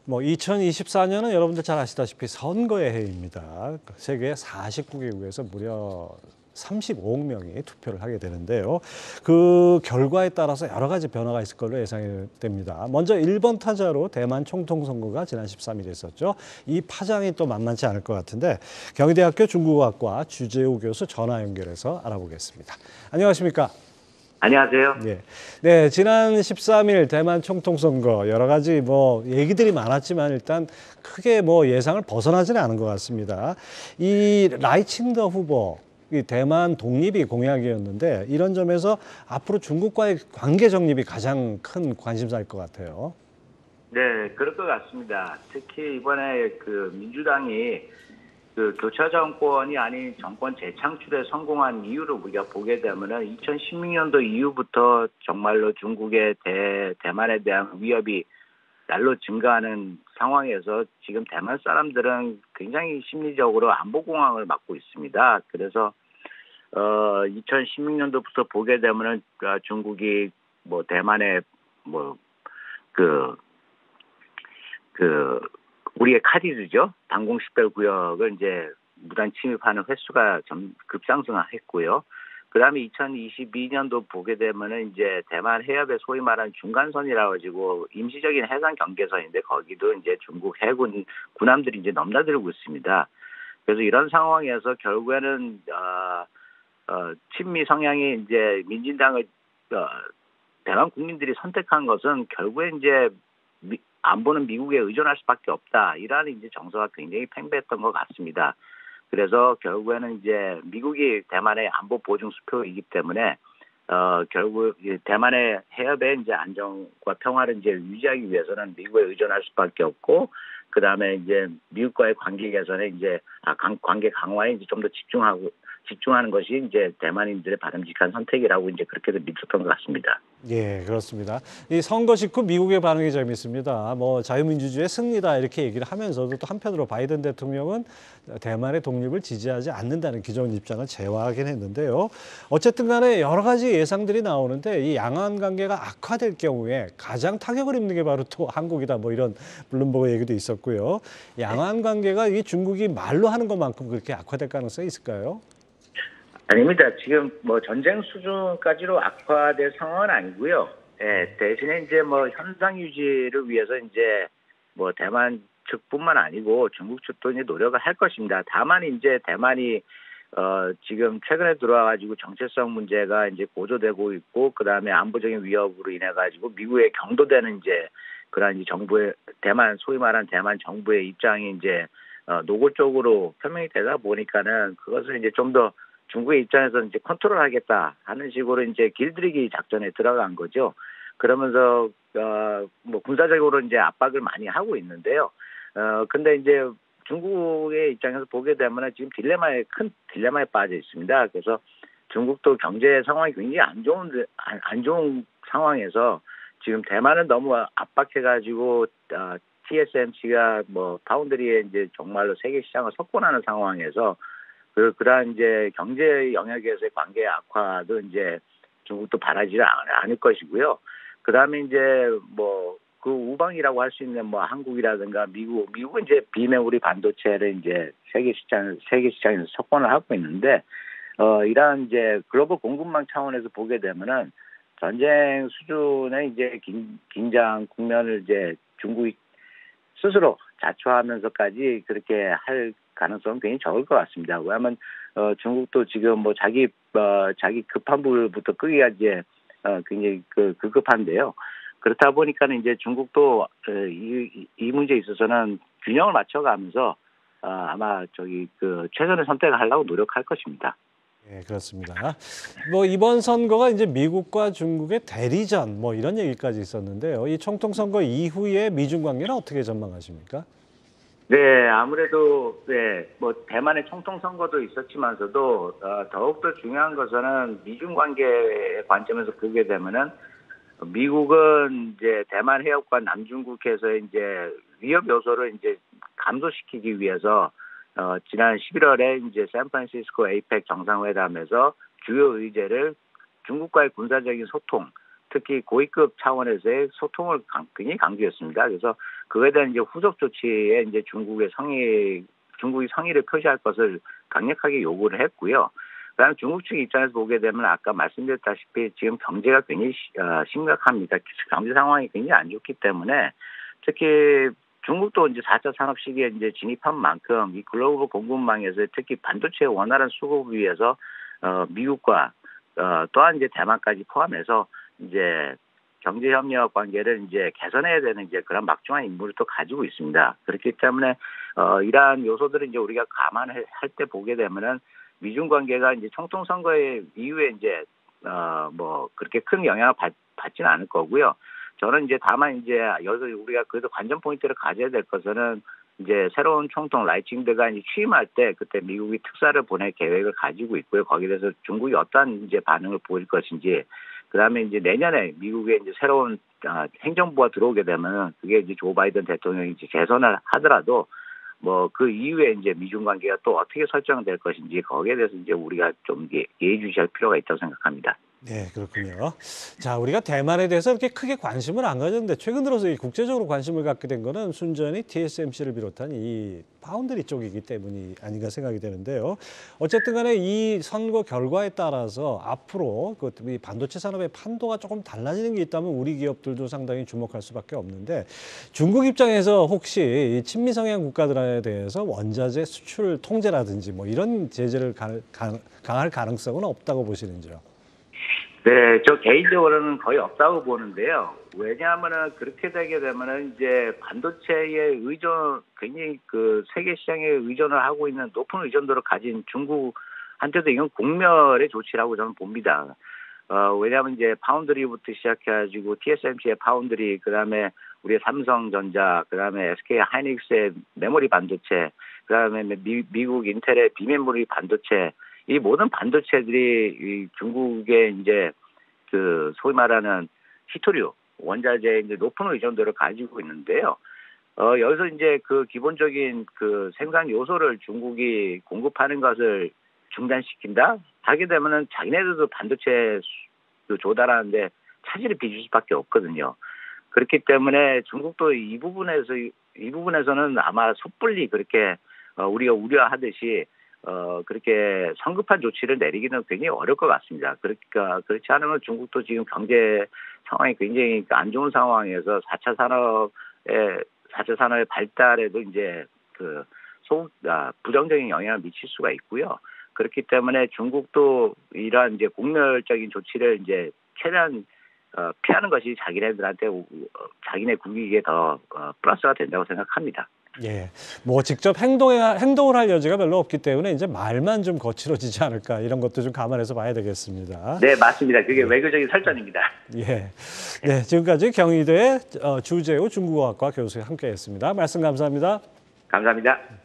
뭐 2024년은 여러분들 잘 아시다시피 선거의 해입니다. 세계 49개국에서 무려 35억 명이 투표를 하게 되는데요. 그 결과에 따라서 여러 가지 변화가 있을 걸로 예상이 됩니다. 먼저 1번 타자로 대만 총통 선거가 지난 13일에 있었죠. 이 파장이 또 만만치 않을 것 같은데 경희대학교 중국어학과 주재우 교수 전화 연결해서 알아보겠습니다. 안녕하십니까? 안녕하세요. 예. 네, 지난 13일 대만 총통 선거 여러 가지 뭐 얘기들이 많았지만 일단 크게 뭐 예상을 벗어나지는 않은 것 같습니다. 이 라이칭더 후보 이 대만 독립이 공약이었는데 이런 점에서 앞으로 중국과의 관계 정립이 가장 큰 관심사일 것 같아요. 네, 그럴 것 같습니다. 특히 이번에 그 민주당이 그 교차 정권이 아닌 정권 재창출에 성공한 이유를 우리가 보게 되면은 2016년도 이후부터 정말로 중국의 대만에 대한 위협이 날로 증가하는 상황에서 지금 대만 사람들은 굉장히 심리적으로 안보 공황을 맞고 있습니다. 그래서 2016년도부터 보게 되면은 중국이 뭐 대만의 뭐그 우리의 카디르죠. 방공식별 구역을 이제 무단 침입하는 횟수가 급상승했고요. 그다음에 2022년도 보게 되면은 이제 대만 해협의 소위 말하는 중간선이라 가지고 임시적인 해상 경계선인데 거기도 이제 중국 해군 군함들이 이제 넘나들고 있습니다. 그래서 이런 상황에서 결국에는 친미 성향이 이제 민진당을 대만 국민들이 선택한 것은 결국에 이제 안보는 미국에 의존할 수밖에 없다. 이러한 이제 정서가 굉장히 팽배했던 것 같습니다. 그래서 결국에는 이제 미국이 대만의 안보 보증 수표이기 때문에 결국 대만의 해협의 이제 안정과 평화를 이제 유지하기 위해서는 미국에 의존할 수밖에 없고, 그 다음에 이제 미국과의 관계 개선에 이제 관계 강화에 이제 좀 더 집중하는 것이 이제 대만인들의 바람직한 선택이라고 이제 그렇게도 믿었던 것 같습니다. 예, 그렇습니다. 이 선거 직후 미국의 반응이 재밌습니다. 뭐 자유민주주의의 승리다 이렇게 얘기를 하면서도 또 한편으로 바이든 대통령은 대만의 독립을 지지하지 않는다는 기존 입장을 재확인 했는데요. 어쨌든 간에 여러 가지 예상들이 나오는데 이 양안 관계가 악화될 경우에 가장 타격을 입는 게 바로 또 한국이다. 뭐 이런 블룸버그 얘기도 있었고요. 양안 관계가 이 중국이 말로 하는 것만큼 그렇게 악화될 가능성이 있을까요? 아닙니다. 지금 뭐 전쟁 수준까지로 악화될 상황은 아니고요. 예, 대신에 이제 뭐 현상 유지를 위해서 이제 뭐 대만 측뿐만 아니고 중국 측도 이제 노력을 할 것입니다. 다만 이제 대만이 지금 최근에 들어와가지고 정체성 문제가 이제 고조되고 있고, 그 다음에 안보적인 위협으로 인해 가지고 미국에 경도되는 이제 그런 이제 정부의 대만 소위 말하는 대만 정부의 입장이 이제 노골적으로 표명이 되다 보니까는 그것을 이제 좀 더 중국의 입장에서는 이제 컨트롤하겠다 하는 식으로 이제 길들이기 작전에 들어간 거죠. 그러면서 뭐 군사적으로 이제 압박을 많이 하고 있는데요. 근데 이제 중국의 입장에서 보게 되면 지금 큰 딜레마에 빠져 있습니다. 그래서 중국도 경제 상황이 굉장히 안 좋은 상황에서 지금 대만은 너무 압박해가지고 TSMC가 뭐 파운드리에 이제 정말로 세계 시장을 석권하는 상황에서 그러한 이제 경제 영역에서의 관계 악화도 이제 중국도 바라지 않을 것이고요. 그 다음에 이제 뭐 그 우방이라고 할 수 있는 뭐 한국이라든가 미국은 이제 비메모리 반도체를 이제 세계 시장에서 석권을 하고 있는데 이러한 이제 글로벌 공급망 차원에서 보게 되면은 전쟁 수준의 이제 긴장 국면을 이제 중국이 스스로 자초하면서까지 그렇게 할 가능성은 굉장히 적을 것 같습니다. 왜냐하면 중국도 지금 뭐 자기 급한 불부터 끄기가 이제 굉장히 급한데요. 그렇다 보니까는 이제 중국도 이 문제에 있어서는 균형을 맞춰가면서 아마 최선의 선택을 하려고 노력할 것입니다. 네, 그렇습니다. 뭐 이번 선거가 이제 미국과 중국의 대리전 뭐 이런 얘기까지 있었는데요. 이 총통 선거 이후에 미중 관계는 어떻게 전망하십니까? 네, 아무래도 뭐 대만의 총통 선거도 있었지만서도 더욱더 중요한 것은 미중 관계의 관점에서 보게 되면은 미국은 이제 대만 해협과 남중국해서 이제 위협 요소를 이제 감소시키기 위해서 지난 11월에 이제 샌프란시스코 에이펙 정상회담에서 주요 의제를 중국과의 군사적인 소통, 특히 고위급 차원에서의 소통을 굉장히 강조했습니다. 그래서 그에 대한 이제 후속 조치에 이제 중국이 성의를 표시할 것을 강력하게 요구를 했고요. 그다음에 중국 측 입장에서 보게 되면 아까 말씀드렸다시피 지금 경제가 굉장히 심각합니다. 경제 상황이 굉장히 안 좋기 때문에 특히 중국도 이제 4차 산업 시기에 이제 진입한 만큼 이 글로벌 공급망에서 특히 반도체 원활한 수급을 위해서 미국과 또한 이제 대만까지 포함해서 이제 경제 협력 관계를 이제 개선해야 되는 이제 그런 막중한 임무를 또 가지고 있습니다. 그렇기 때문에 이러한 요소들을 이제 우리가 감안할 때 보게 되면은 미중 관계가 이제 총통 선거 이후에 이제 뭐 그렇게 큰 영향을 받지는 않을 거고요. 저는 이제 다만 이제 여기서 우리가 그래도 관전 포인트를 가져야 될 것은 이제 새로운 총통 라이칭드가 이제 취임할 때 그때 미국이 특사를 보낼 계획을 가지고 있고요. 거기에 대해서 중국이 어떠한 이제 반응을 보일 것인지, 그다음에 이제 내년에 미국에 이제 새로운 행정부가 들어오게 되면 그게 이제 조 바이든 대통령이 이제 재선을 하더라도 뭐 그 이후에 이제 미중 관계가 또 어떻게 설정될 것인지 거기에 대해서 이제 우리가 좀 예의주시할 필요가 있다고 생각합니다. 네, 그렇군요. 자, 우리가 대만에 대해서 이렇게 크게 관심을 안 가졌는데 최근 들어서 이 국제적으로 관심을 갖게 된 거는 순전히 TSMC를 비롯한 이 파운드리 쪽이기 때문이 아닌가 생각이 되는데요. 어쨌든 간에 이 선거 결과에 따라서 앞으로 이 반도체 산업의 판도가 조금 달라지는 게 있다면 우리 기업들도 상당히 주목할 수밖에 없는데, 중국 입장에서 혹시 이 친미 성향 국가들에 대해서 원자재 수출 통제라든지 뭐 이런 제재를 강할 가능성은 없다고 보시는지요? 네, 저 개인적으로는 거의 없다고 보는데요. 왜냐하면은 그렇게 되게 되면은 이제 반도체의 굉장히 그 세계 시장에 의존을 하고 있는 높은 의존도를 가진 중국한테도 이건 공멸의 조치라고 저는 봅니다. 왜냐하면 이제 파운드리부터 시작해가지고 TSMC의 파운드리, 그다음에 우리의 삼성전자, 그다음에 SK 하이닉스의 메모리 반도체, 그다음에 미국 인텔의 비메모리 반도체, 이 모든 반도체들이 이 중국의 이제 그 소위 말하는 히토류 원자재의 이제 높은 의존도를 가지고 있는데요. 여기서 이제 그 기본적인 그 생산 요소를 중국이 공급하는 것을 중단시킨다 하게 되면은 자기네들도 반도체 조달하는데 차질을 빚을 수밖에 없거든요. 그렇기 때문에 중국도 이 부분에서는 아마 섣불리 그렇게 우리가 우려하듯이 그렇게 성급한 조치를 내리기는 굉장히 어려울 것 같습니다. 그러니까 그렇지 않으면 중국도 지금 경제 상황이 굉장히 안 좋은 상황에서 4차 산업의 발달에도 이제 부정적인 영향을 미칠 수가 있고요. 그렇기 때문에 중국도 이러한 이제 공멸적인 조치를 이제 최대한 피하는 것이 자기네들한테 자기네 국익에 더 플러스가 된다고 생각합니다. 예, 뭐 직접 행동을 할 여지가 별로 없기 때문에 이제 말만 좀 거칠어지지 않을까, 이런 것도 좀 감안해서 봐야 되겠습니다. 네, 맞습니다. 그게 외교적인 설전입니다. 예, 네, 지금까지 경희대 주재호 중국어학과 교수와 함께했습니다. 말씀 감사합니다. 감사합니다.